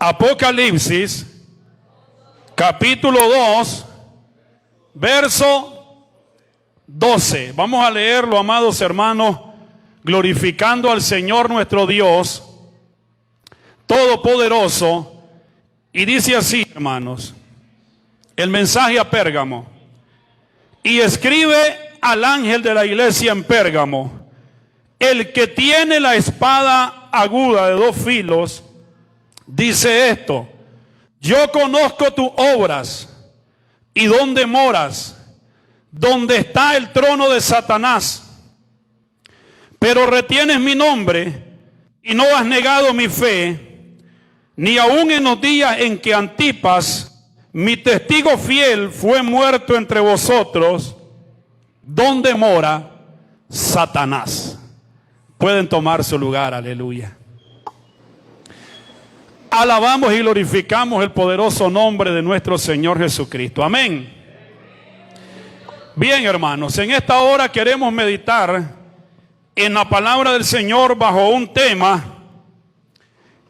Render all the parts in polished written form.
Apocalipsis, capítulo 2, verso 12. Vamos a leerlo, amados hermanos, glorificando al Señor nuestro Dios Todopoderoso. Y dice así, hermanos, el mensaje a Pérgamo. Y escribe al ángel de la iglesia en Pérgamo: el que tiene la espada aguda de dos filos, dice esto: yo conozco tus obras y dónde moras, donde está el trono de Satanás, pero retienes mi nombre y no has negado mi fe, ni aun en los días en que Antipas, mi testigo fiel, fue muerto entre vosotros, donde mora Satanás. Pueden tomar su lugar, aleluya. Alabamos y glorificamos el poderoso nombre de nuestro Señor Jesucristo. Amén. Bien, hermanos, en esta hora queremos meditar en la palabra del Señor bajo un tema.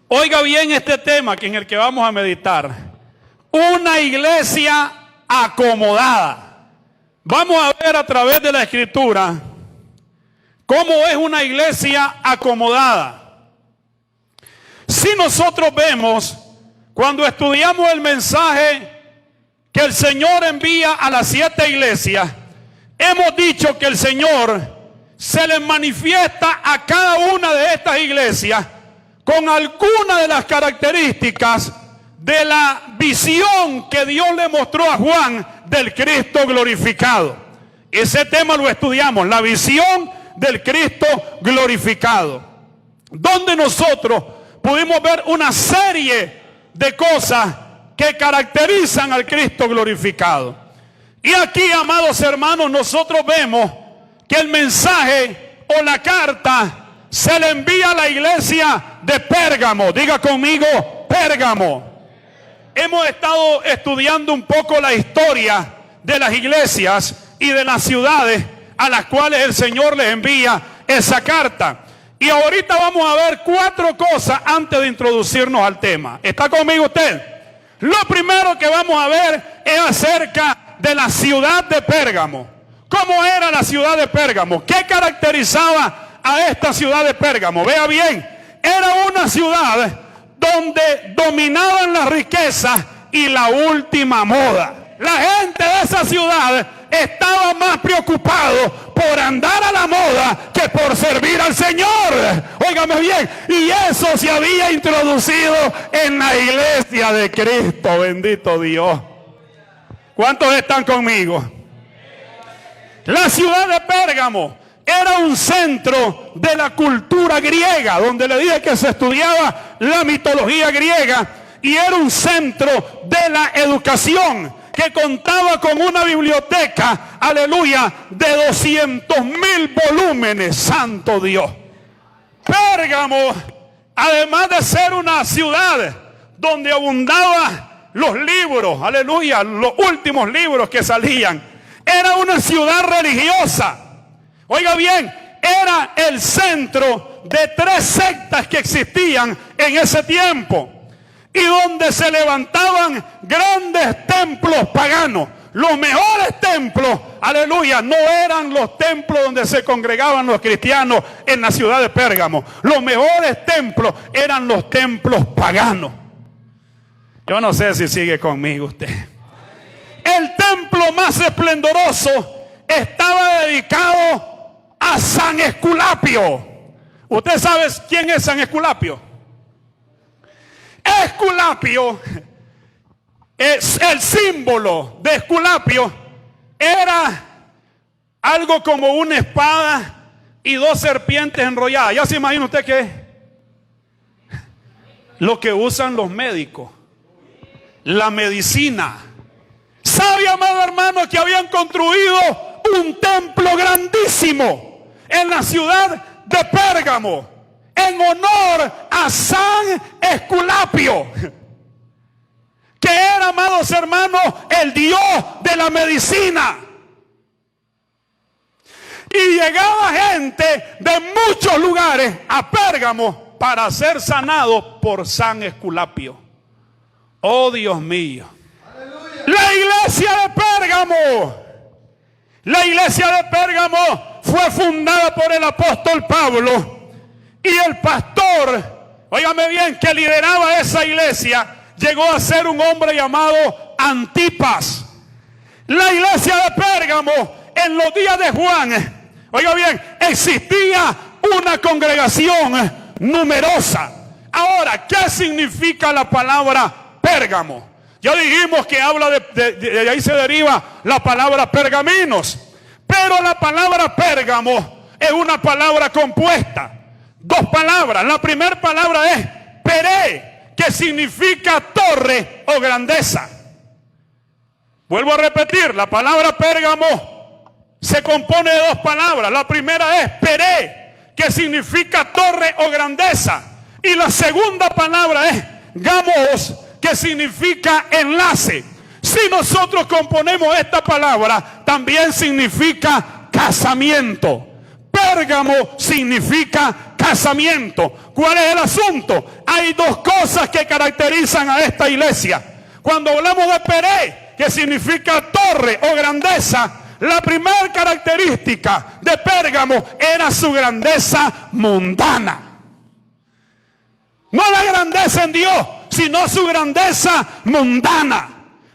Oiga bien este tema en el que vamos a meditar: una iglesia acomodada. Vamos a ver a través de la Escritura cómo es una iglesia acomodada. Si nosotros vemos, cuando estudiamos el mensaje que el Señor envía a las 7 iglesias, hemos dicho que el Señor se les manifiesta a cada una de estas iglesias con alguna de las características de la visión que Dios le mostró a Juan del Cristo glorificado. Ese tema lo estudiamos, la visión del Cristo glorificado, donde nosotros pudimos ver una serie de cosas que caracterizan al Cristo glorificado. Y aquí, amados hermanos, nosotros vemos que el mensaje o la carta se le envía a la iglesia de Pérgamo. Diga conmigo, Pérgamo. Hemos estado estudiando un poco la historia de las iglesias y de las ciudades a las cuales el Señor les envía esa carta. Y ahorita vamos a ver 4 cosas antes de introducirnos al tema. ¿Está conmigo usted? Lo primero que vamos a ver es acerca de la ciudad de Pérgamo. ¿Cómo era la ciudad de Pérgamo? ¿Qué caracterizaba a esta ciudad de Pérgamo? Vea bien, era una ciudad donde dominaban las riquezas y la última moda. La gente de esa ciudad estaba más preocupado por andar a la moda que por servir al Señor. Óigame bien, y eso se había introducido en la iglesia de Cristo. Bendito Dios. ¿Cuántos están conmigo? La ciudad de Pérgamo era un centro de la cultura griega, donde le dije que se estudiaba la mitología griega, y era un centro de la educación, que contaba con una biblioteca, aleluya, de 200,000 volúmenes. Santo Dios. Pérgamo, además de ser una ciudad donde abundaban los libros, aleluya, los últimos libros que salían, era una ciudad religiosa. Oiga bien, era el centro de 3 sectas que existían en ese tiempo, y donde se levantaban grandes templos paganos. Los mejores templos, aleluya, no eran los templos donde se congregaban los cristianos en la ciudad de Pérgamo. Los mejores templos eran los templos paganos. Yo no sé si sigue conmigo usted. El templo más esplendoroso estaba dedicado a San Esculapio. ¿Usted sabe quién es San Esculapio? Esculapio, es el símbolo de Esculapio, era algo como una espada y 2 serpientes enrolladas. ¿Ya se imagina usted qué es? Lo que usan los médicos, la medicina. ¿Sabe, amado hermano, que habían construido un templo grandísimo en la ciudad de Pérgamo en honor a San Esculapio, que era, amados hermanos, el dios de la medicina? Y llegaba gente de muchos lugares a Pérgamo para ser sanados por San Esculapio. Oh Dios mío. La iglesia de Pérgamo. La iglesia de Pérgamo fue fundada por el apóstol Pablo. Y el pastor, óigame bien, que lideraba esa iglesia, llegó a ser un hombre llamado Antipas. La iglesia de Pérgamo, en los días de Juan, oiga bien, existía una congregación numerosa. Ahora, ¿qué significa la palabra Pérgamo? Ya dijimos que habla de ahí se deriva la palabra pergaminos. Pero la palabra Pérgamo es una palabra compuesta. Dos palabras. La primera palabra es Peré, que significa torre o grandeza. Vuelvo a repetir, la palabra Pérgamo se compone de dos palabras. La primera es Peré, que significa torre o grandeza. Y la segunda palabra es Gamos, que significa enlace. Si nosotros componemos esta palabra, también significa casamiento. Pérgamo significa casamiento. ¿Cuál es el asunto? Hay dos cosas que caracterizan a esta iglesia. Cuando hablamos de Peré, que significa torre o grandeza, la primera característica de Pérgamo era su grandeza mundana. No la grandeza en Dios, sino su grandeza mundana.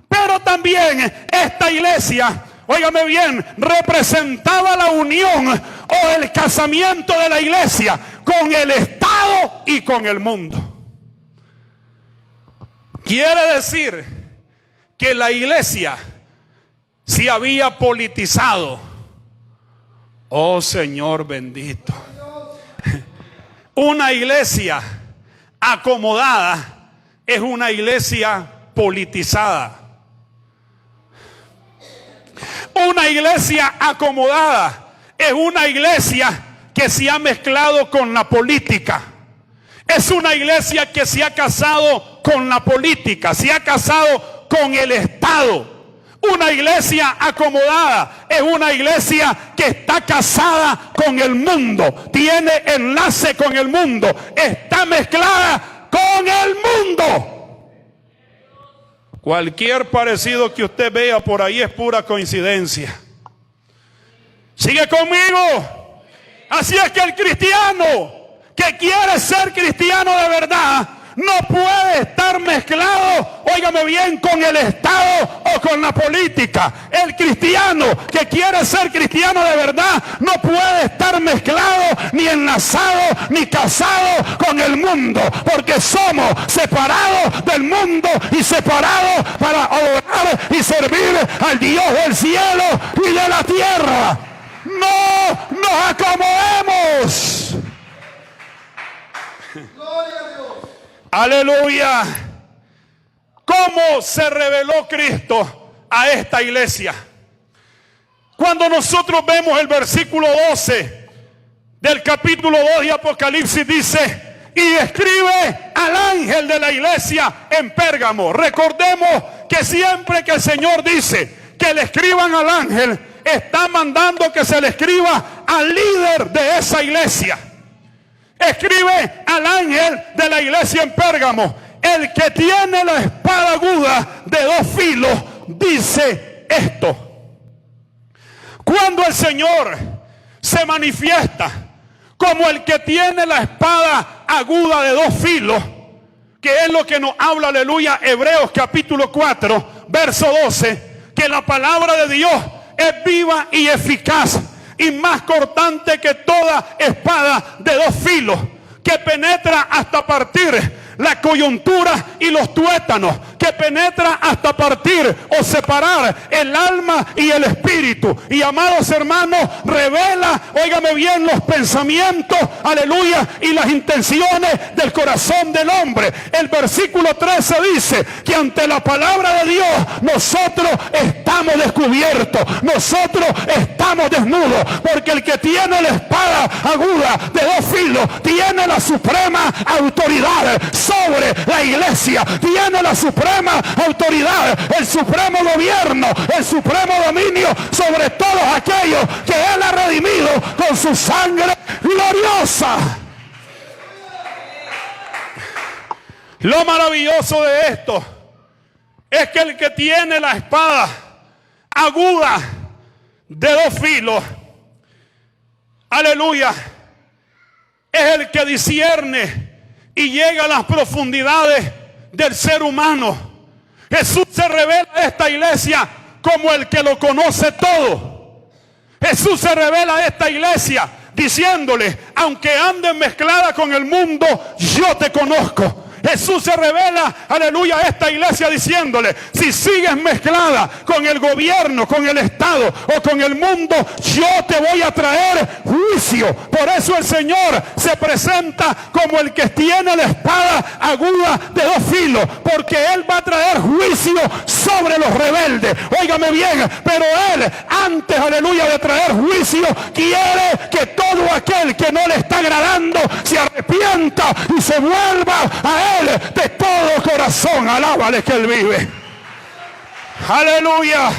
Pero también esta iglesia, óigame bien, representaba la unión o el casamiento de la iglesia con el Estado y con el mundo. Quiere decir que la iglesia se había politizado. Oh Señor bendito. Una iglesia acomodada es una iglesia politizada. Una iglesia acomodada es una iglesia que se ha mezclado con la política. Es una iglesia que se ha casado con la política, se ha casado con el Estado. Una iglesia acomodada es una iglesia que está casada con el mundo, tiene enlace con el mundo, está mezclada con el mundo. Cualquier parecido que usted vea por ahí es pura coincidencia. ¿Sigue conmigo? Así es que el cristiano que quiere ser cristiano de verdad no puede estar mezclado, óigame bien, con el Estado o con la política. El cristiano que quiere ser cristiano de verdad no puede estar mezclado, ni enlazado, ni casado con el mundo, porque somos separados del mundo y separados para adorar y servir al Dios del cielo y de la tierra. No nos acomodemos. Gloria a Dios. Aleluya. ¿Cómo se reveló Cristo a esta iglesia? Cuando nosotros vemos el versículo 12 del capítulo 2 de Apocalipsis, dice: y escribe al ángel de la iglesia en Pérgamo. Recordemos que siempre que el Señor dice que le escriban al ángel, está mandando que se le escriba al líder de esa iglesia. Escribe al ángel de la iglesia en Pérgamo: el que tiene la espada aguda de dos filos dice esto. Cuando el Señor se manifiesta como el que tiene la espada aguda de dos filos, que es lo que nos habla, aleluya, Hebreos capítulo 4, verso 12, que la palabra de Dios es viva y eficaz y más cortante que toda espada de dos filos, que penetra hasta partir la coyuntura y los tuétanos, que penetra hasta partir o separar el alma y el espíritu. Y amados hermanos, revela, óigame bien, los pensamientos, aleluya, y las intenciones del corazón del hombre. El versículo 13 dice que ante la palabra de Dios nosotros estamos descubiertos, nosotros estamos desnudos, porque el que tiene la espada aguda de dos filos tiene la suprema autoridad sobre la iglesia, tiene la suprema autoridad, el supremo gobierno, el supremo dominio sobre todos aquellos que Él ha redimido con su sangre gloriosa. Lo maravilloso de esto es que el que tiene la espada aguda de dos filos, aleluya, es el que discierne y llega a las profundidades del ser humano. Jesús se revela a esta iglesia como el que lo conoce todo. Jesús se revela a esta iglesia diciéndole, aunque andes mezclada con el mundo, yo te conozco. Jesús se revela, aleluya, a esta iglesia diciéndole, si sigues mezclada con el gobierno, con el Estado o con el mundo, yo te voy a traer juicio. Por eso el Señor se presenta como el que tiene la espada aguda de dos filos, porque Él va a traer juicio sobre los rebeldes. Óigame bien, pero Él, antes, aleluya, de traer juicio, quiere que todo aquel que no le está agradando se arrepienta y se vuelva a Él de todo corazón. Alábale que Él vive. Aleluya.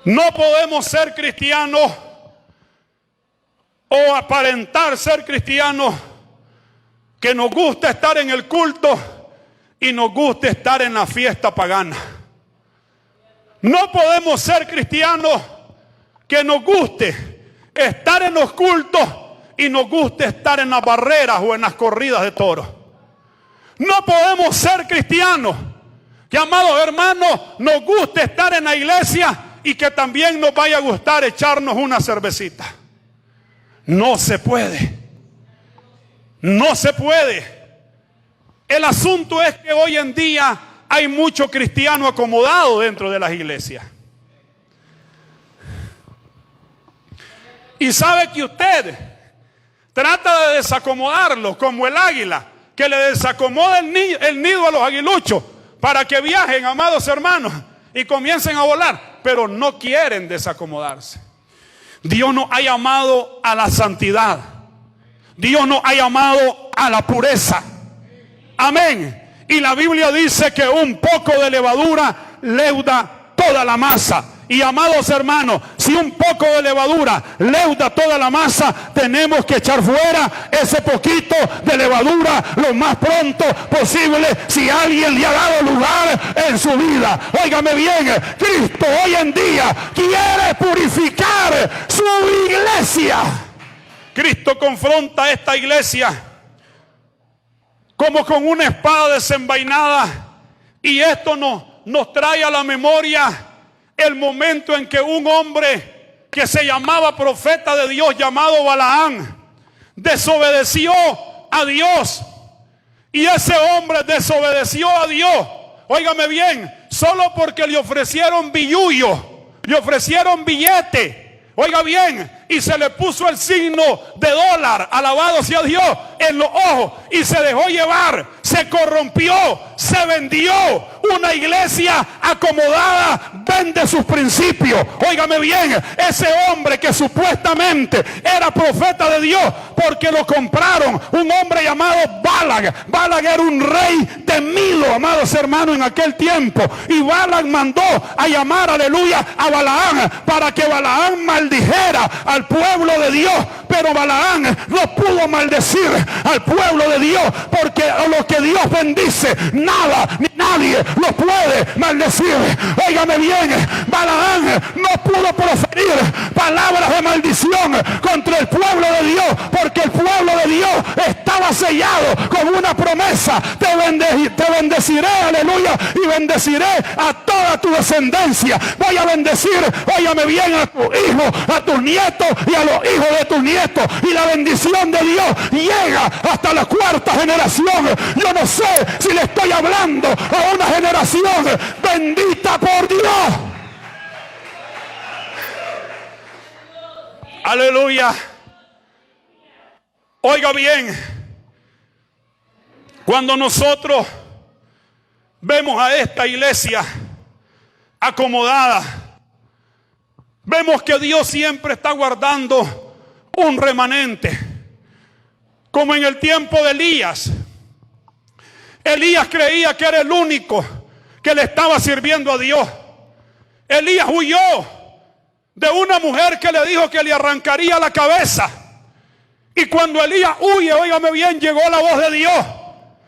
No podemos ser cristianos o aparentar ser cristianos que nos gusta estar en el culto y nos gusta estar en la fiesta pagana. No podemos ser cristianos que nos guste estar en los cultos y nos gusta estar en las barreras o en las corridas de toros. No podemos ser cristianos que, amados hermanos, nos guste estar en la iglesia y que también nos vaya a gustar echarnos una cervecita. No se puede. No se puede. El asunto es que hoy en día hay mucho cristiano acomodado dentro de las iglesias. Y sabe que usted trata de desacomodarlo como el águila, que le desacomoda el nido a los aguiluchos para que viajen, amados hermanos, y comiencen a volar, pero no quieren desacomodarse. Dios nos ha llamado a la santidad. Dios nos ha llamado a la pureza. Amén. Y la Biblia dice que un poco de levadura leuda toda la masa. Y amados hermanos, si un poco de levadura leuda toda la masa, tenemos que echar fuera ese poquito de levadura lo más pronto posible si alguien le ha dado lugar en su vida. Óigame bien, Cristo hoy en día quiere purificar su iglesia. Cristo confronta a esta iglesia como con una espada desenvainada, y esto nos trae a la memoria el momento en que un hombre que se llamaba profeta de Dios, llamado Balaam, desobedeció a Dios. Y ese hombre desobedeció a Dios, óigame bien, solo porque le ofrecieron billullo, le ofrecieron billete, oiga bien, y se le puso el signo de dólar, alabado sea Dios, en los ojos, y se dejó llevar, se corrompió, se vendió. Una iglesia acomodada vende sus principios. Óigame bien, ese hombre que supuestamente era profeta de Dios, porque lo compraron, un hombre llamado Balac. Balac era un rey temido, amados hermanos, en aquel tiempo, y Balac mandó a llamar, aleluya, a Balaam para que Balaam maldijera al pueblo de Dios. Pero Balaam no pudo maldecir al pueblo de Dios, porque a los que Dios bendice, nada ni nadie lo puede maldecir. Óigame bien, Balaam no pudo proferir palabras de maldición contra el pueblo de Dios, porque el pueblo de Dios estaba sellado con una promesa: te bendeciré, aleluya, y bendeciré a toda tu descendencia. Voy a bendecir, óigame bien, a tus hijos, a tus nietos y a los hijos de tus nietos, y la bendición de Dios llega hasta la cuarta generación. Yo no sé si le estoy hablando a una generación bendita por Dios. Aleluya. Oiga bien, cuando nosotros vemos a esta iglesia acomodada, vemos que Dios siempre está guardando un remanente, como en el tiempo de Elías. Elías creía que era el único que le estaba sirviendo a Dios. Elías huyó de una mujer que le dijo que le arrancaría la cabeza. Y cuando Elías huye, óigame bien, llegó la voz de Dios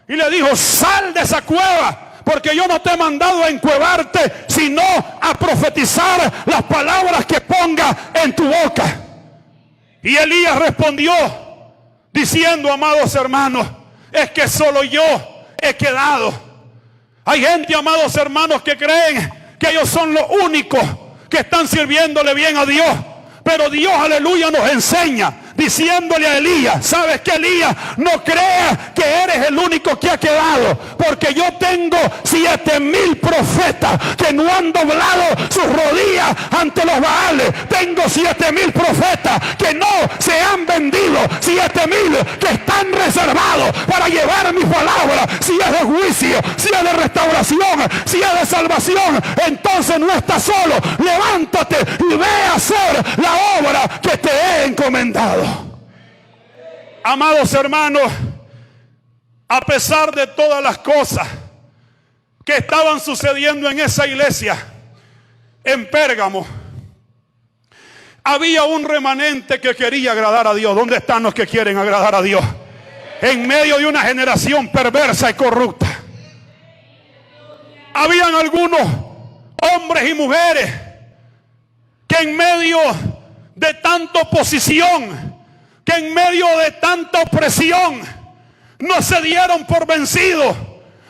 y le dijo: sal de esa cueva, porque yo no te he mandado a encuevarte, sino a profetizar las palabras que ponga en tu boca. Y Elías respondió diciendo: amados hermanos, es que solo yo he quedado. Hay gente, amados hermanos, que creen que ellos son los únicos que están sirviéndole bien a Dios. Pero Dios, aleluya, nos enseña diciéndole a Elías: ¿sabes qué, Elías? No creas que eres el único que ha quedado, porque yo tengo 7,000 profetas que no han doblado sus rodillas ante los Baales. Tengo 7,000 profetas que no se han vendido, 7,000 que están reservados para llevar mi palabra. Si es de juicio, si es de restauración, si es de salvación, entonces no estás solo. Levántate y ve a hacer la obra que te he encomendado. Amados hermanos, a pesar de todas las cosas que estaban sucediendo en esa iglesia en Pérgamo, había un remanente que quería agradar a Dios. ¿Dónde están los que quieren agradar a Dios? En medio de una generación perversa y corrupta, habían algunos hombres y mujeres que en medio de tanta oposición, que en medio de tanta opresión, no se dieron por vencidos,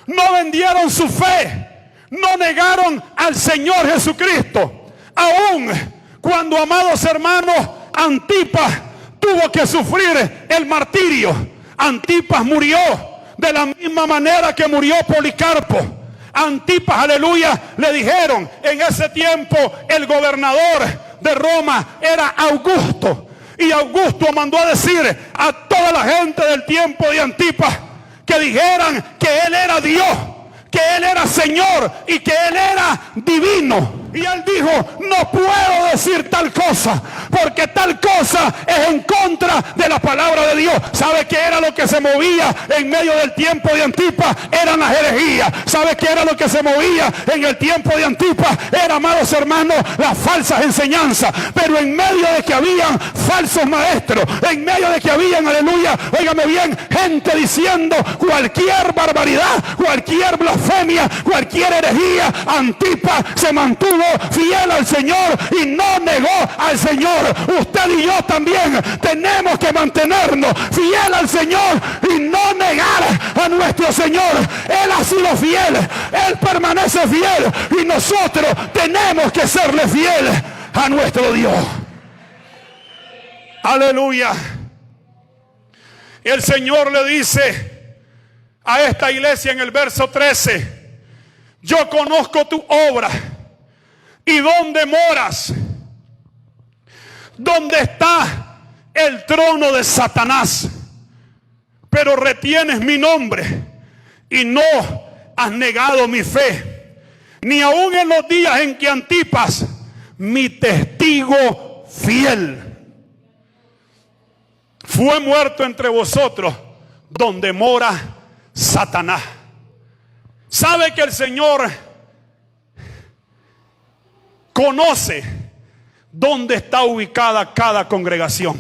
no vendieron su fe, no negaron al Señor Jesucristo. Aún cuando, amados hermanos, Antipas tuvo que sufrir el martirio. Antipas murió de la misma manera que murió Policarpo. Antipas, aleluya, le dijeron en ese tiempo el gobernador de Roma era Augusto. Y Augusto mandó a decir a toda la gente del tiempo de Antipas que dijeran que él era Dios, que él era Señor y que él era divino. Y él dijo: no puedo decir tal cosa, porque tal cosa es en contra de la palabra de Dios. ¿Sabe qué era lo que se movía en medio del tiempo de Antipas? Eran las herejías. ¿Sabe qué era lo que se movía en el tiempo de Antipas? Era, amados hermanos, las falsas enseñanzas. Pero en medio de que habían falsos maestros, en medio de que habían, aleluya, óigame bien, gente diciendo cualquier barbaridad, cualquier blasfemia, cualquier herejía, Antipas se mantuvo fiel al Señor y no negó al Señor. Usted y yo también tenemos que mantenernos fiel al Señor y no negar a nuestro Señor. Él ha sido fiel, Él permanece fiel y nosotros tenemos que serle fiel a nuestro Dios. Aleluya. El Señor le dice a esta iglesia en el verso 13: yo conozco tu obra y dónde moras, donde está el trono de Satanás, pero retienes mi nombre y no has negado mi fe, ni aun en los días en que Antipas, mi testigo fiel, fue muerto entre vosotros, donde mora Satanás. ¿Sabe que el Señor conoce dónde está ubicada cada congregación?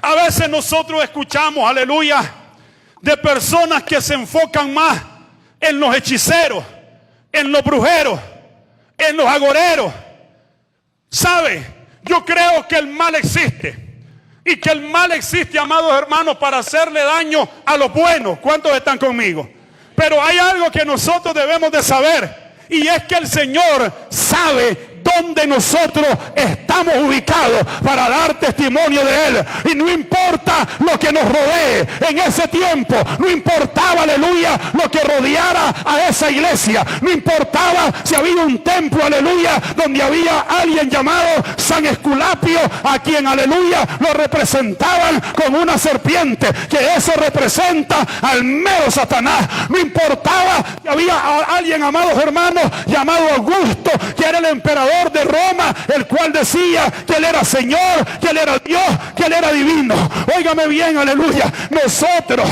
A veces nosotros escuchamos, aleluya, de personas que se enfocan más en los hechiceros, en los brujeros, en los agoreros. ¿Sabe? Yo creo que el mal existe. Y que el mal existe, amados hermanos, para hacerle daño a los buenos. ¿Cuántos están conmigo? Pero hay algo que nosotros debemos de saber. Y es que el Señor sabe dónde nosotros estamos ubicados para dar testimonio de Él. Y no importa lo que nos rodee. En ese tiempo no importaba, aleluya, lo que rodeara a esa iglesia. No importaba si había un templo, aleluya, donde había alguien llamado San Esculapio, a quien, aleluya, lo representaban con una serpiente, que eso representa al mero Satanás. No importaba si había alguien, amados hermanos, llamado Augusto, que era el emperador de Roma, el cual decía que él era Señor, que él era Dios, que él era divino. Óigame bien, aleluya, nosotros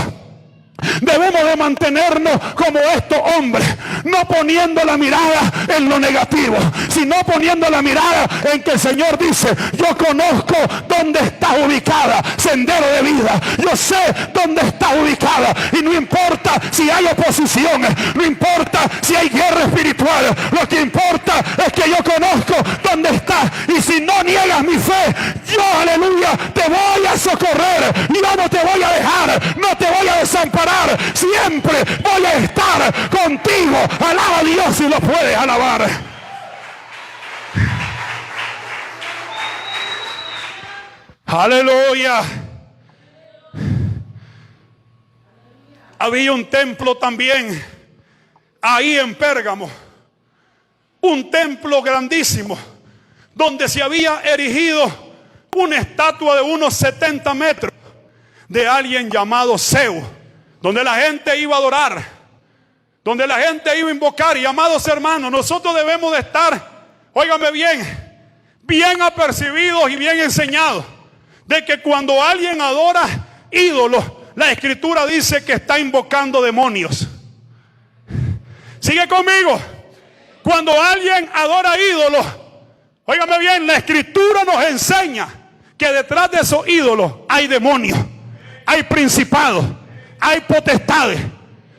Debemos de mantenernos como estos hombres, no poniendo la mirada en lo negativo, sino poniendo la mirada en que el Señor dice: yo conozco dónde está ubicada Sendero de Vida, yo sé dónde está ubicada, y no importa si hay oposiciones, no importa si hay guerra espiritual, lo que importa es que yo conozco dónde está, y si no niegas mi fe, yo, aleluya, te voy a socorrer, yo no te voy a dejar, no te voy a desamparar, siempre voy a estar contigo. Alaba a Dios si lo puedes alabar. Aleluya. Había un templo también ahí en Pérgamo, un templo grandísimo, donde se había erigido una estatua de unos 70 metros de alguien llamado Zeus, donde la gente iba a adorar, donde la gente iba a invocar. Y amados hermanos, nosotros debemos de estar, óigame bien apercibidos y bien enseñados de que cuando alguien adora ídolos, la Escritura dice que está invocando demonios. Sigue conmigo. Cuando alguien adora ídolos, óigame bien, la Escritura nos enseña que detrás de esos ídolos hay demonios, hay principados, hay potestades.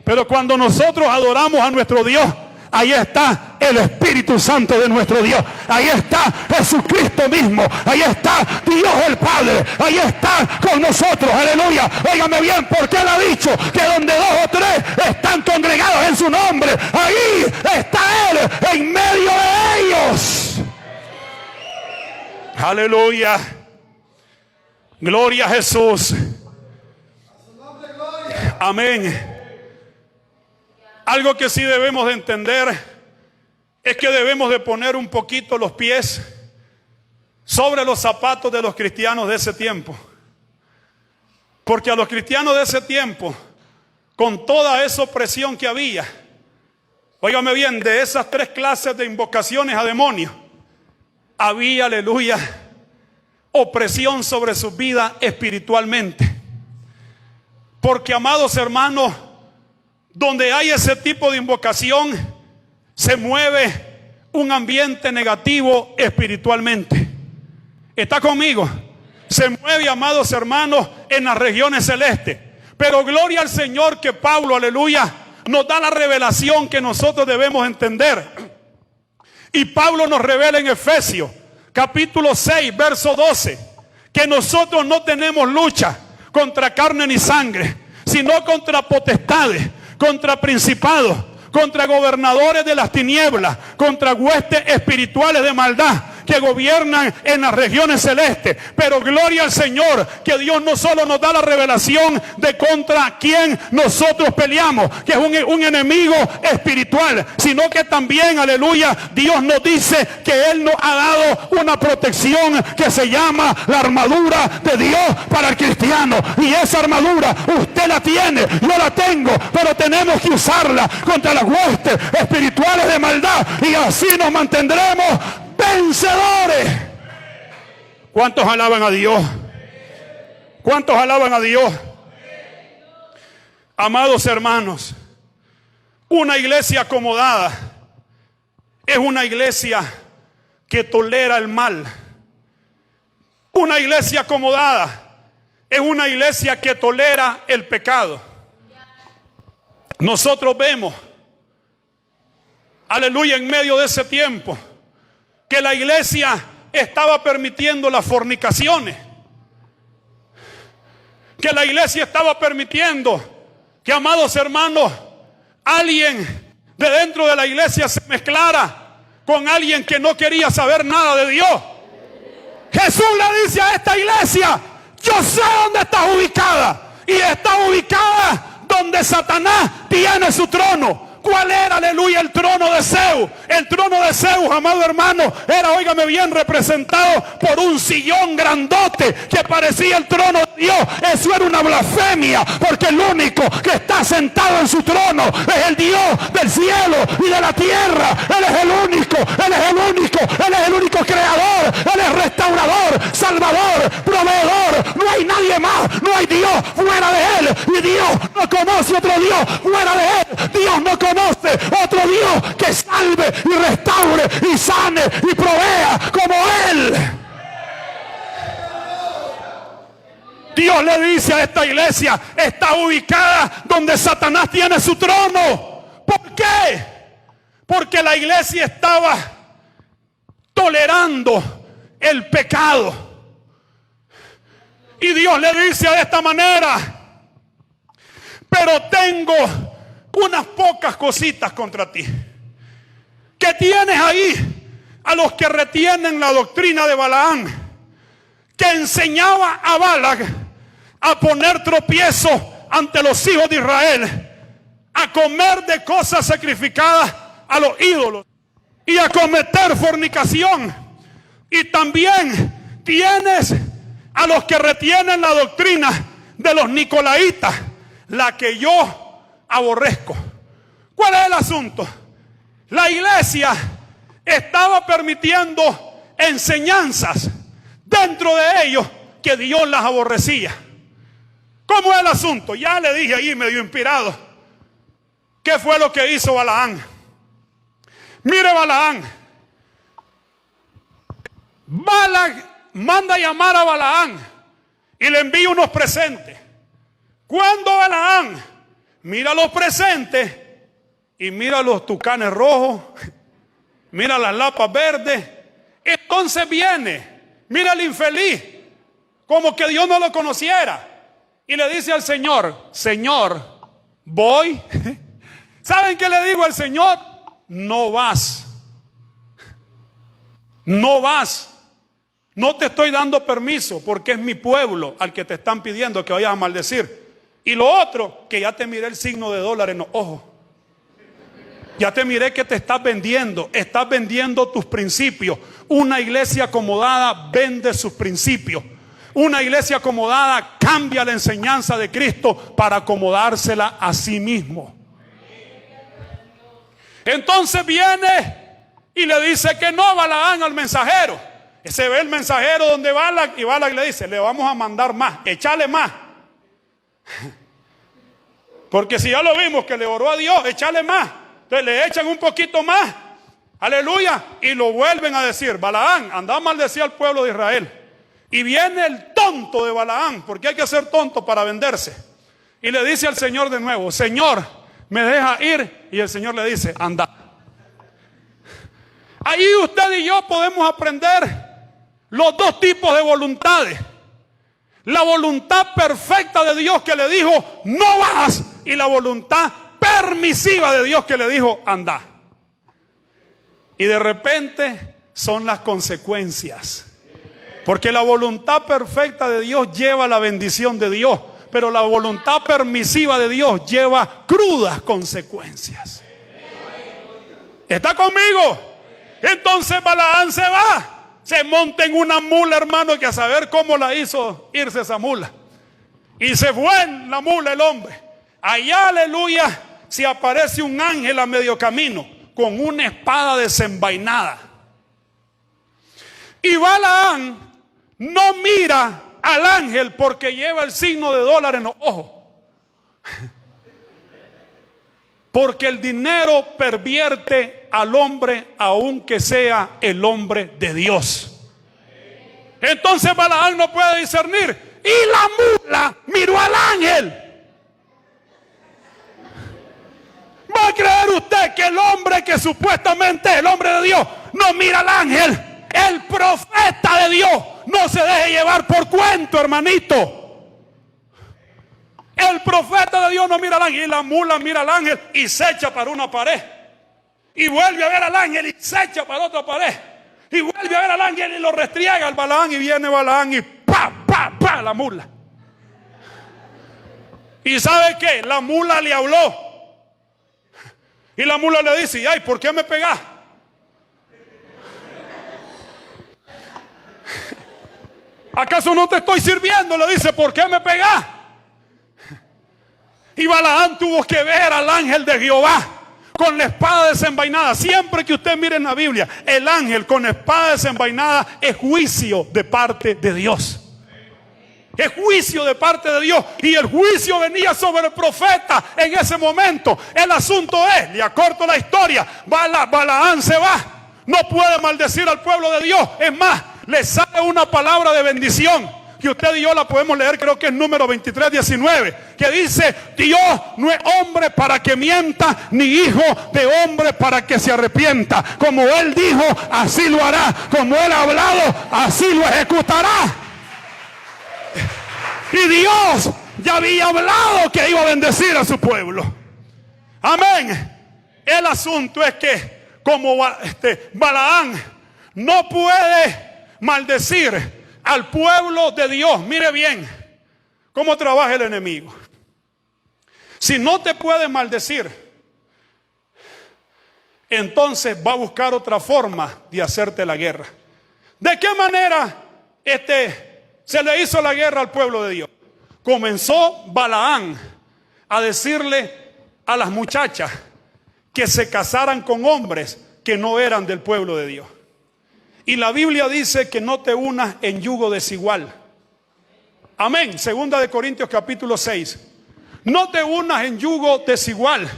Pero cuando nosotros adoramos a nuestro Dios, ahí está el Espíritu Santo de nuestro Dios, ahí está Jesucristo mismo, ahí está Dios el Padre, ahí está con nosotros, aleluya. Óigame bien, porque Él ha dicho que donde dos o tres están congregados en su nombre, ahí está Él en medio de ellos. Aleluya. Gloria a Jesús. Amén. Algo que sí debemos de entender es que debemos de poner un poquito los pies sobre los zapatos de los cristianos de ese tiempo. Porque a los cristianos de ese tiempo, con toda esa opresión que había, óigame bien, de esas 3 clases de invocaciones a demonios, había, aleluya, opresión sobre su vida espiritualmente. Porque, amados hermanos, donde hay ese tipo de invocación, se mueve un ambiente negativo espiritualmente. ¿Está conmigo? Se mueve, amados hermanos, en las regiones celestes. Pero gloria al Señor que Pablo, aleluya, nos da la revelación que nosotros debemos entender. Y Pablo nos revela en Efesios, capítulo 6, verso 12, que nosotros no tenemos lucha contra carne ni sangre, sino contra potestades, contra principados, contra gobernadores de las tinieblas, contra huestes espirituales de maldad que gobiernan en las regiones celestes. Pero gloria al Señor que Dios no solo nos da la revelación de contra quién nosotros peleamos, que es un enemigo espiritual, sino que también, aleluya, Dios nos dice que Él nos ha dado una protección que se llama la armadura de Dios para el cristiano. Y esa armadura usted la tiene, yo la tengo, pero tenemos que usarla contra las huestes espirituales de maldad, y así nos mantendremos vencedores. ¿Cuántos alaban a Dios? ¿Cuántos alaban a Dios? Amados hermanos, una iglesia acomodada es una iglesia que tolera el mal. Una iglesia acomodada es una iglesia que tolera el pecado. Nosotros vemos, aleluya, en medio de ese tiempo, que la iglesia estaba permitiendo las fornicaciones, que la iglesia estaba permitiendo que, amados hermanos, alguien de dentro de la iglesia se mezclara con alguien que no quería saber nada de Dios. Jesús le dice a esta iglesia: yo sé dónde estás ubicada, y está ubicada donde Satanás tiene su trono. ¿Cuál era, aleluya, el trono de Zeus? El trono de Zeus, amado hermano, era, óigame bien, representado por un sillón grandote que parecía el trono de Dios. Eso era una blasfemia, porque el único que está sentado en su trono es el Dios del cielo y de la tierra. Él es el único, Él es el único, Él es el único creador, Él es restaurador, salvador, proveedor. No hay nadie más, no hay Dios fuera de él. Y Dios no conoce otro Dios fuera de él. Dios no conoce otro Dios que salve y restaure y sane y provea como él. Dios le dice a esta iglesia, está ubicada donde Satanás tiene su trono. ¿Por qué? Porque la iglesia estaba tolerando el pecado. Y Dios le dice de esta manera, pero tengo unas pocas cositas contra ti. ¿Qué tienes ahí? A los que retienen la doctrina de Balaam, que enseñaba a Balac a poner tropiezo ante los hijos de Israel, a comer de cosas sacrificadas a los ídolos y a cometer fornicación. Y también tienes a los que retienen la doctrina de los nicolaitas, la que yo aborrezco. ¿Cuál es el asunto? La iglesia estaba permitiendo enseñanzas dentro de ellos que Dios las aborrecía. ¿Cómo es el asunto? Ya le dije ahí medio inspirado qué fue lo que hizo Balaam. Mire, Balaam, Balac manda a llamar a Balaam y le envía unos presentes. Cuando Balaam mira los presentes y mira los tucanes rojos, mira las lapas verdes, entonces viene, mira el infeliz, como que Dios no lo conociera, y le dice al Señor, Señor, voy. ¿Saben qué le digo al Señor? No vas. No vas. No te estoy dando permiso porque es mi pueblo al que te están pidiendo que vayas a maldecir. Y lo otro, que ya te miré el signo de dólar en los ojos. Ya te miré que te estás vendiendo tus principios. Una iglesia acomodada vende sus principios. Una iglesia acomodada cambia la enseñanza de Cristo para acomodársela a sí mismo. Entonces viene y le dice que no a Balaam al mensajero. Se ve el mensajero donde Balac, y Balac le dice, le vamos a mandar más, échale más. Porque si ya lo vimos que le oró a Dios, échale más. Entonces le echan un poquito más, aleluya, y lo vuelven a decir, Balaam, anda a maldecir al pueblo de Israel. Y viene el tonto de Balaam, porque hay que ser tonto para venderse. Y le dice al Señor de nuevo, Señor, ¿me deja ir? Y el Señor le dice, anda. Ahí usted y yo podemos aprender los dos tipos de voluntades. La voluntad perfecta de Dios que le dijo, no vas, y la voluntad permisiva de Dios que le dijo, anda. Y de repente son las consecuencias. Porque la voluntad perfecta de Dios lleva la bendición de Dios, pero la voluntad permisiva de Dios lleva crudas consecuencias. ¿Está conmigo? Entonces Balaam se va. Se monta en una mula, hermano, que a saber cómo la hizo irse esa mula. Y se fue en la mula el hombre. Allá, aleluya, se aparece un ángel a medio camino con una espada desenvainada. Y Balaam no mira al ángel porque lleva el signo de dólar en los ojos. Porque el dinero pervierte al hombre, aunque sea el hombre de Dios. Entonces Balaam no puede discernir. Y la mula miró al ángel. ¿Va a creer usted que el hombre que supuestamente es el hombre de Dios no mira al ángel? El profeta de Dios no se deje llevar por cuento, hermanito. El profeta de Dios no mira al ángel, y la mula mira al ángel y se echa para una pared. Y vuelve a ver al ángel y se echa para otra pared. Y vuelve a ver al ángel y lo restriega al Balaam, y viene Balaam y pa, la mula. ¿Y sabe qué? La mula le habló. Y la mula le dice, ay, ¿por qué me pegás? ¿Acaso no te estoy sirviendo? Le dice, ¿por qué me pegás? Y Balaam tuvo que ver al ángel de Jehová con la espada desenvainada. Siempre que usted mire en la Biblia, el ángel con espada desenvainada es juicio de parte de Dios. Es juicio de parte de Dios. Y el juicio venía sobre el profeta en ese momento. El asunto es, le acorto la historia, Balaam se va. No puede maldecir al pueblo de Dios. Es más, le sale una palabra de bendición, que usted y yo la podemos leer, creo que es número 23, 19, que dice: Dios no es hombre para que mienta, ni hijo de hombre para que se arrepienta. Como Él dijo, así lo hará. Como Él ha hablado, así lo ejecutará. Y Dios ya había hablado que iba a bendecir a su pueblo. Amén. El asunto es que como Balaam no puede maldecir al pueblo de Dios. Mire bien cómo trabaja el enemigo. Si no te puede maldecir, entonces va a buscar otra forma de hacerte la guerra. ¿De qué manera se le hizo la guerra al pueblo de Dios? Comenzó Balaam a decirle a las muchachas que se casaran con hombres que no eran del pueblo de Dios. Y la Biblia dice que no te unas en yugo desigual. Amén. Segunda de Corintios capítulo 6. No te unas en yugo desigual.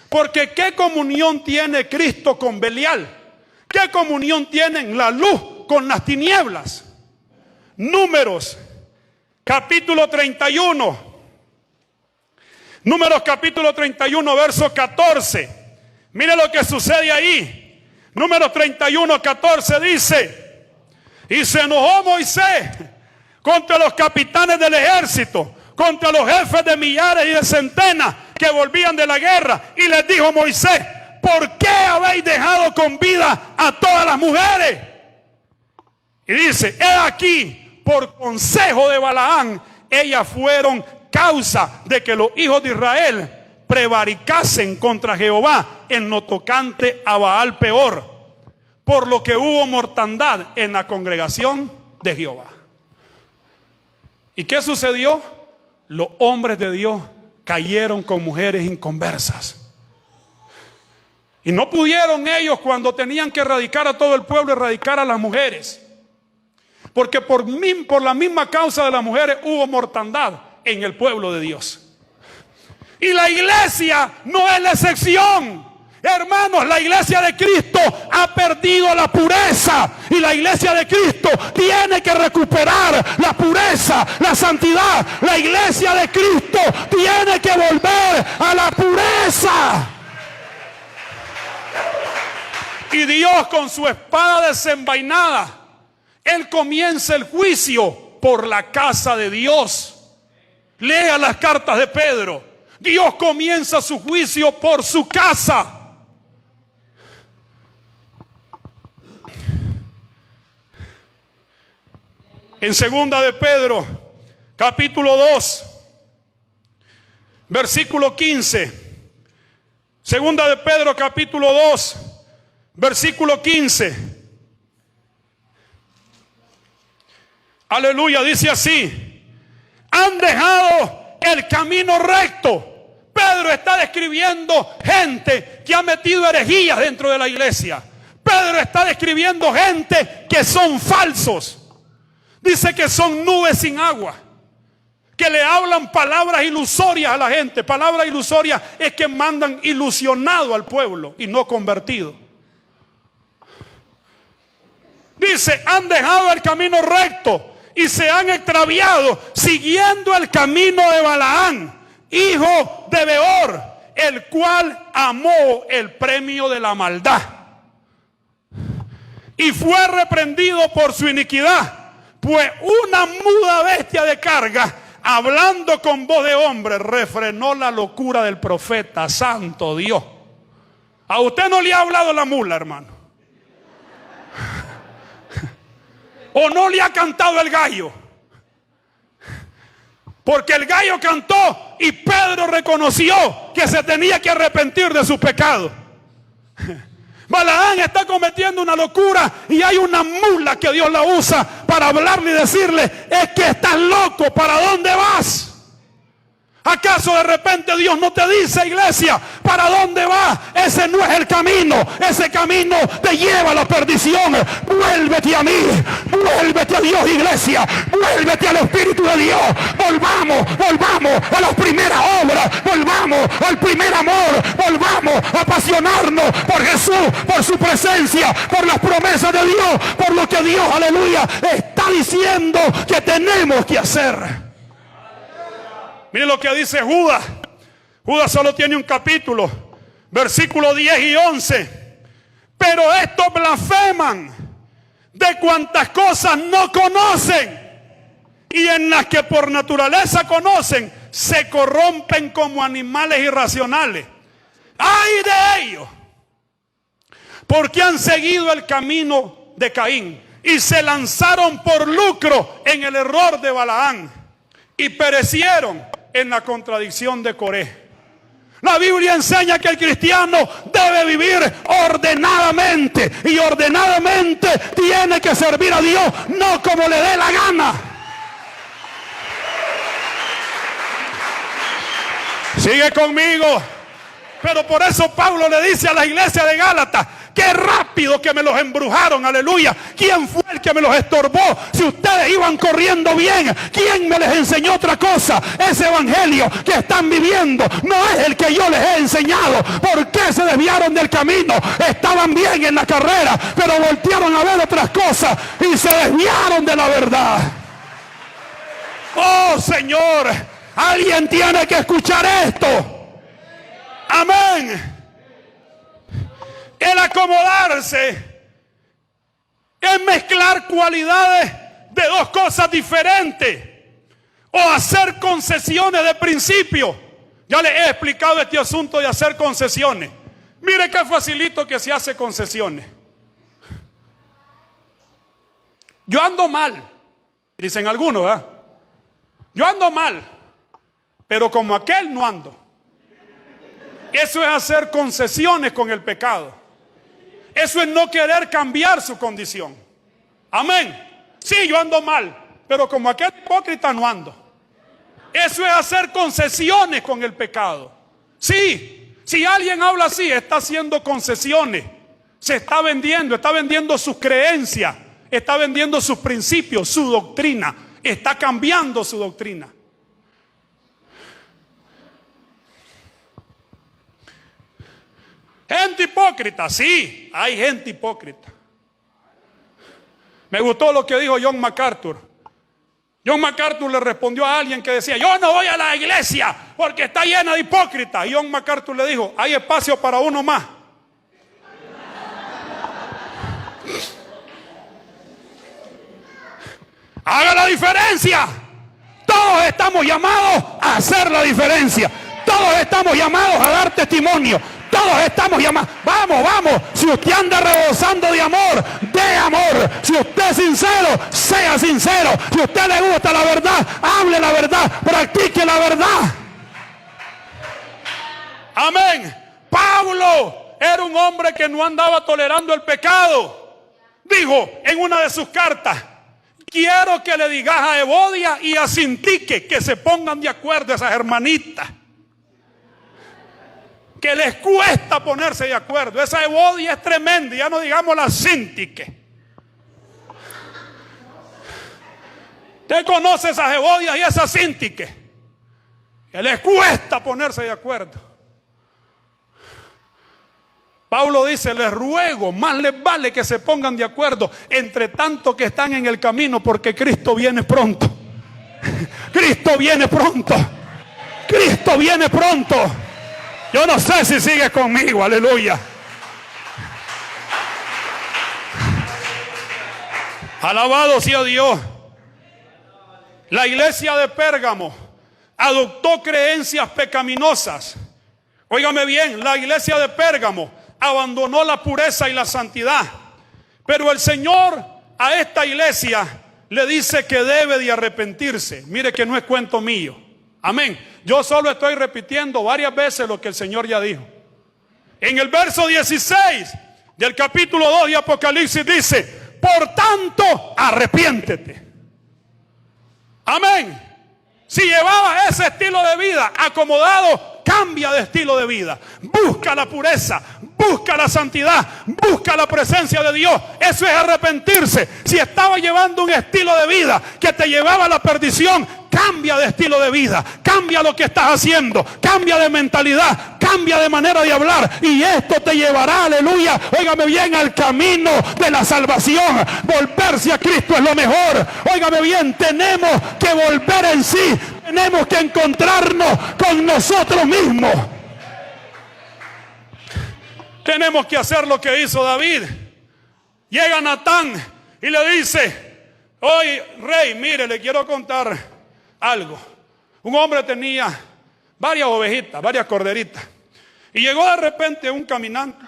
Porque ¿qué comunión tiene Cristo con Belial? ¿Qué comunión tienen la luz con las tinieblas? Números capítulo 31. Números capítulo 31, verso 14. Mire lo que sucede ahí. Números 31, 14 dice: y se enojó Moisés contra los capitanes del ejército, contra los jefes de millares y de centenas que volvían de la guerra. Y les dijo Moisés: ¿por qué habéis dejado con vida a todas las mujeres? Y dice: he aquí, por consejo de Balaam, ellas fueron causa de que los hijos de Israel prevaricasen contra Jehová en lo tocante a Baal peor, por lo que hubo mortandad en la congregación de Jehová. ¿Y qué sucedió? Los hombres de Dios cayeron con mujeres inconversas. Y no pudieron ellos, cuando tenían que erradicar a todo el pueblo, erradicar a las mujeres. Porque por la misma causa de las mujeres hubo mortandad en el pueblo de Dios. Y la iglesia no es la excepción. Hermanos, la iglesia de Cristo ha perdido la pureza. Y la iglesia de Cristo tiene que recuperar la pureza, la santidad. La iglesia de Cristo tiene que volver a la pureza. Y Dios, con su espada desenvainada, Él comienza el juicio por la casa de Dios. Lea las cartas de Pedro. Dios comienza su juicio por su casa. En segunda de Pedro, capítulo 2, versículo 15. Segunda de Pedro, capítulo 2, versículo 15. Aleluya, dice así: han dejado el camino recto. Pedro está describiendo gente que ha metido herejías dentro de la iglesia. Pedro está describiendo gente que son falsos. Dice que son nubes sin agua, que le hablan palabras ilusorias a la gente. Palabras ilusorias es que mandan ilusionado al pueblo y no convertido. Dice: han dejado el camino recto y se han extraviado siguiendo el camino de Balaam, hijo de Beor, el cual amó el premio de la maldad y fue reprendido por su iniquidad. Pues una muda bestia de carga, hablando con voz de hombre, refrenó la locura del profeta. Santo Dios. A usted no le ha hablado la mula, hermano. O no le ha cantado el gallo. Porque el gallo cantó y Pedro reconoció que se tenía que arrepentir de su pecado. Balaam está cometiendo una locura y hay una mula que Dios la usa para hablarle y decirle: es que estás loco, ¿para dónde vas? ¿Acaso de repente Dios no te dice, iglesia, para dónde vas? Ese no es el camino. Ese camino te lleva a la perdición. Vuélvete a mí. Vuélvete a Dios, iglesia. Vuélvete al Espíritu de Dios. Volvamos a las primeras obras. Volvamos al primer amor. Volvamos a apasionarnos por Jesús, por su presencia, por las promesas de Dios, por lo que Dios, aleluya, está diciendo que tenemos que hacer. Mire lo que dice Judas. Judas solo tiene un capítulo, versículos 10 y 11. Pero estos blasfeman de cuantas cosas no conocen, y en las que por naturaleza conocen, se corrompen como animales irracionales. ¡Ay de ellos! Porque han seguido el camino de Caín y se lanzaron por lucro en el error de Balaán y perecieron en la contradicción de Coré. La Biblia enseña que el cristiano debe vivir ordenadamente, y ordenadamente tiene que servir a Dios, no como le dé la gana. Sigue conmigo. Pero por eso Pablo le dice a la iglesia de Gálatas: qué rápido que me los embrujaron, aleluya. ¿Quién fue el que me los estorbó? Si ustedes iban corriendo bien, ¿quién me les enseñó otra cosa? Ese evangelio que están viviendo no es el que yo les he enseñado. ¿Por qué se desviaron del camino? Estaban bien en la carrera, pero voltearon a ver otras cosas y se desviaron de la verdad. Oh Señor, alguien tiene que escuchar esto. Amén. El acomodarse es mezclar cualidades de dos cosas diferentes, o hacer concesiones de principio. Ya les he explicado este asunto de hacer concesiones. Mire qué facilito que se hace concesiones. Yo ando mal, dicen algunos, ¿verdad? Yo ando mal, pero como aquel no ando. Eso es hacer concesiones con el pecado. Eso es no querer cambiar su condición. Amén. Sí, yo ando mal, pero como aquel hipócrita no ando. Eso es hacer concesiones con el pecado. Sí, si alguien habla así, está haciendo concesiones. Se está vendiendo sus creencias, está vendiendo sus principios, su doctrina, está cambiando su doctrina. Gente hipócrita, sí, hay gente hipócrita. Me gustó lo que dijo John MacArthur. John MacArthur le respondió a alguien que decía: yo no voy a la iglesia porque está llena de hipócritas. Y John MacArthur le dijo: hay espacio para uno más. Haga la diferencia. Todos estamos llamados a hacer la diferencia. Todos estamos llamados a dar testimonio. Todos estamos llamados. Vamos. Si usted anda rebosando de amor, dé amor. Si usted es sincero, sea sincero. Si a usted le gusta la verdad, hable la verdad. Practique la verdad. Amén. Pablo era un hombre que no andaba tolerando el pecado. Dijo en una de sus cartas: quiero que le digas a Evodia y a Sintique que se pongan de acuerdo, esas hermanitas que les cuesta ponerse de acuerdo. Esa Evodia es tremenda, ya no digamos la Sintique. Usted conoce esas Evodias y esas Sintique que les cuesta ponerse de acuerdo. Pablo dice: les ruego, más les vale que se pongan de acuerdo, entre tanto que están en el camino, porque Cristo viene pronto. Cristo viene pronto. Cristo viene pronto. Yo no sé si sigue conmigo, aleluya. Alabado sea Dios. La iglesia de Pérgamo adoptó creencias pecaminosas. Óigame bien, la iglesia de Pérgamo abandonó la pureza y la santidad. Pero el Señor a esta iglesia le dice que debe de arrepentirse. Mire que no es cuento mío. Amén. Yo solo estoy repitiendo varias veces lo que el Señor ya dijo. En el verso 16 del capítulo 2 de Apocalipsis dice: por tanto, arrepiéntete. Amén. Si llevabas ese estilo de vida acomodado, cambia de estilo de vida. Busca la pureza, busca la santidad, busca la presencia de Dios. Eso es arrepentirse. Si estabas llevando un estilo de vida que te llevaba a la perdición, cambia de estilo de vida, cambia lo que estás haciendo, cambia de mentalidad, cambia de manera de hablar, y esto te llevará, aleluya, óigame bien, al camino de la salvación. Volverse a Cristo es lo mejor. Óigame bien, tenemos que volver en sí, tenemos que encontrarnos con nosotros mismos. Tenemos que hacer lo que hizo David. Llega Natán y le dice: oye, rey, mire, le quiero contar algo. Un hombre tenía varias ovejitas, varias corderitas, y llegó de repente un caminante.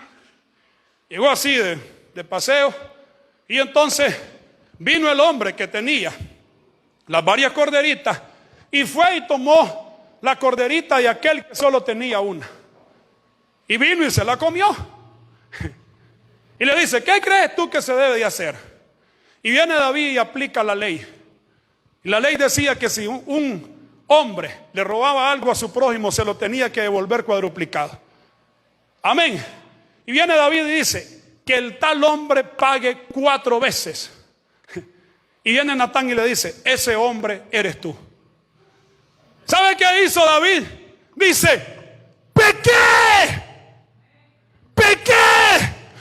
Llegó así de paseo, y entonces vino el hombre que tenía las varias corderitas y fue y tomó la corderita de aquel que solo tenía una. Y vino y se la comió. Y le dice: ¿qué crees tú que se debe de hacer? Y viene David y aplica la ley. Y la ley decía que si un hombre le robaba algo a su prójimo, se lo tenía que devolver cuadruplicado. Amén. Y viene David y dice que el tal hombre pague 4 veces. Y viene Natán y le dice: ese hombre eres tú. ¿Sabe qué hizo David? Dice: pequé.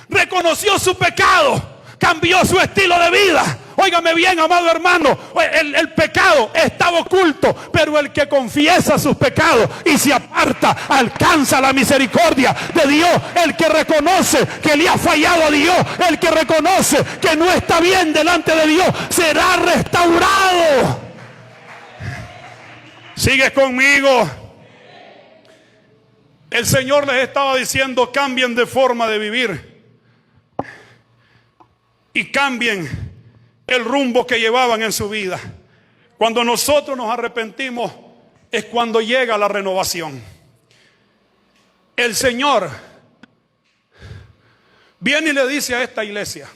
Reconoció su pecado, cambió su estilo de vida. Óigame bien, amado hermano, el pecado estaba oculto, pero el que confiesa sus pecados y se aparta alcanza la misericordia de Dios. El que reconoce que le ha fallado a Dios, el que reconoce que no está bien delante de Dios, será restaurado. ¿Sigues conmigo? El Señor les estaba diciendo: cambien de forma de vivir y cambien el rumbo que llevaban en su vida. Cuando nosotros nos arrepentimos es cuando llega la renovación. El Señor viene y le dice a esta iglesia,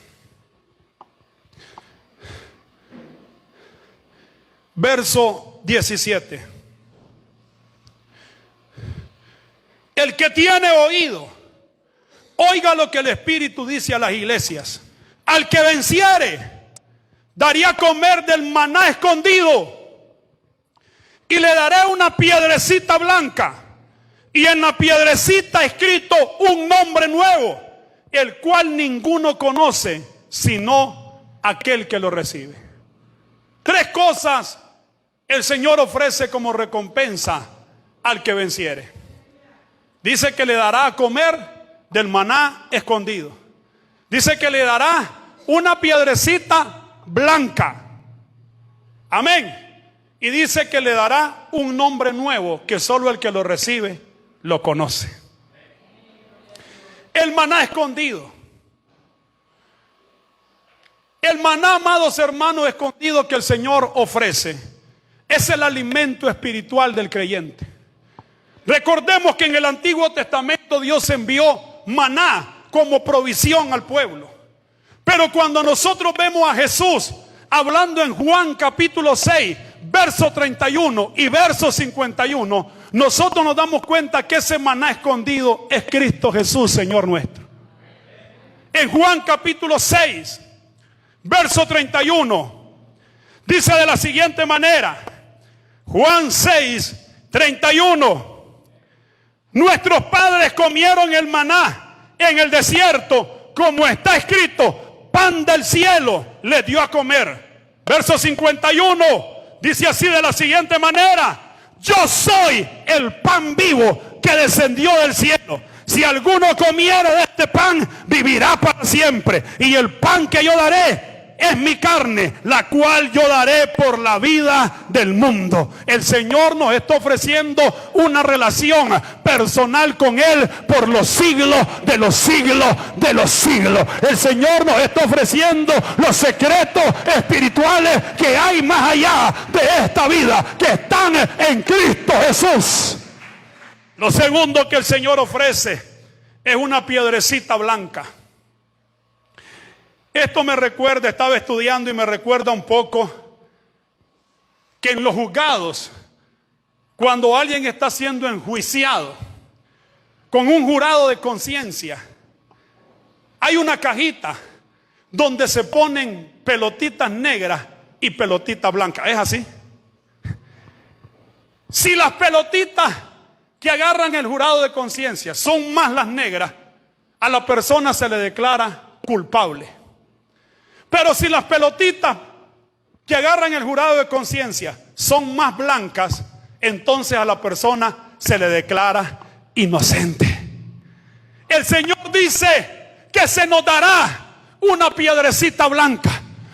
verso 17: el que tiene oído, oiga lo que el Espíritu dice a las iglesias. Al que venciere, daría a comer del maná escondido, y le daré una piedrecita blanca, y en la piedrecita escrito un nombre nuevo, el cual ninguno conoce sino aquel que lo recibe. 3 cosas el Señor ofrece como recompensa al que venciere. Dice que le dará a comer del maná escondido. Dice que le dará una piedrecita blanca. Amén. Y dice que le dará un nombre nuevo que solo el que lo recibe lo conoce. El maná escondido. El maná, amados hermanos, escondido que el Señor ofrece es el alimento espiritual del creyente. Recordemos que en el Antiguo Testamento Dios envió maná como provisión al pueblo. Pero cuando nosotros vemos a Jesús hablando en Juan capítulo 6, verso 31 y verso 51, nosotros nos damos cuenta que ese maná escondido es Cristo Jesús, Señor nuestro. En Juan capítulo 6, verso 31, dice de la siguiente manera, Juan 6, 31: nuestros padres comieron el maná en el desierto, como está escrito, pan del cielo les dio a comer. Verso 51 dice así de la siguiente manera: yo soy el pan vivo que descendió del cielo. Si alguno comiera de este pan, vivirá para siempre. Y el pan que yo daré es mi carne, la cual yo daré por la vida del mundo. El Señor nos está ofreciendo una relación personal con Él por los siglos de los siglos de los siglos. El Señor nos está ofreciendo los secretos espirituales que hay más allá de esta vida, que están en Cristo Jesús. Lo segundo que el Señor ofrece es una piedrecita blanca. Esto me recuerda, estaba estudiando y me recuerda un poco que en los juzgados Cuando alguien está siendo enjuiciado con un jurado de conciencia, hay una cajita donde se ponen pelotitas negras y pelotitas blancas. ¿Es así? Si las pelotitas que agarran el jurado de conciencia son más las negras, a la persona se le declara culpable. Pero si las pelotitas que agarran el jurado de conciencia son más blancas, entonces a la persona se le declara inocente. El Señor dice que se nos dará una piedrecita blanca.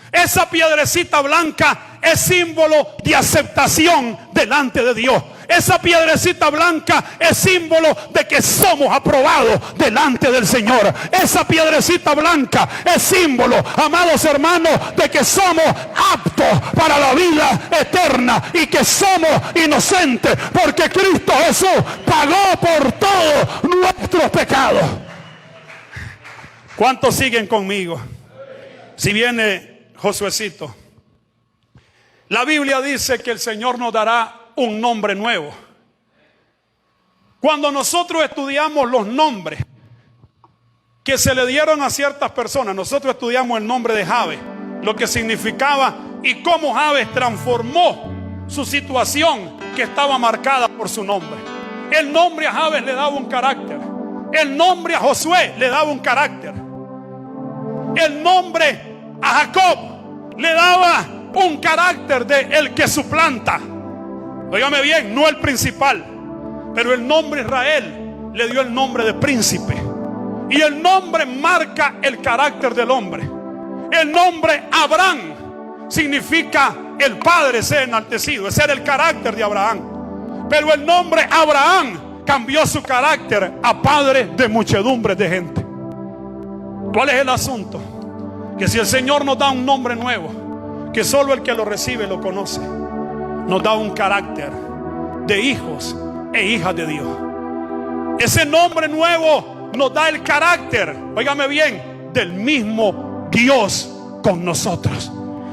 Esa piedrecita blanca es símbolo de aceptación delante de Dios. Esa piedrecita blanca es símbolo de que somos aprobados delante del Señor. Esa piedrecita blanca es símbolo, amados hermanos, de que somos aptos para la vida eterna y que somos inocentes porque Cristo Jesús pagó por todos nuestros pecados. ¿Cuántos siguen conmigo? Si viene Josuecito. La Biblia dice que el Señor nos dará un nombre nuevo. Cuando nosotros estudiamos los nombres que se le dieron a ciertas personas, nosotros estudiamos el nombre de Jabes, lo que significaba y cómo Jabes transformó su situación que estaba marcada por su nombre. El nombre a Jabes le daba un carácter. El nombre a Josué le daba un carácter. El nombre a Jacob le daba un carácter de el que suplanta. Óigame bien, no el principal, pero el nombre Israel le dio el nombre de príncipe. Y el nombre marca el carácter del hombre. El nombre Abraham significa el padre ser enaltecido. Ese era el carácter de Abraham. Pero el nombre Abraham cambió su carácter a padre de muchedumbres de gente. ¿Cuál es el asunto? Que si el Señor nos da un nombre nuevo, que solo el que lo recibe lo conoce, nos da un carácter de hijos e hijas de Dios. Ese nombre nuevo nos da el carácter, óigame bien, del mismo Dios con nosotros.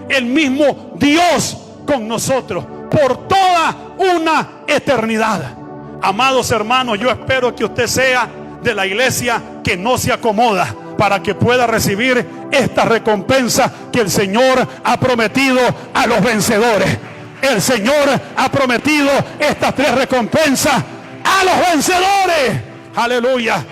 El mismo Dios con nosotros por toda una eternidad. Amados hermanos, yo espero que usted sea de la iglesia que no se acomoda, para que pueda recibir esta recompensa que el Señor ha prometido a los vencedores. El Señor ha prometido estas 3 recompensas a los vencedores. Aleluya.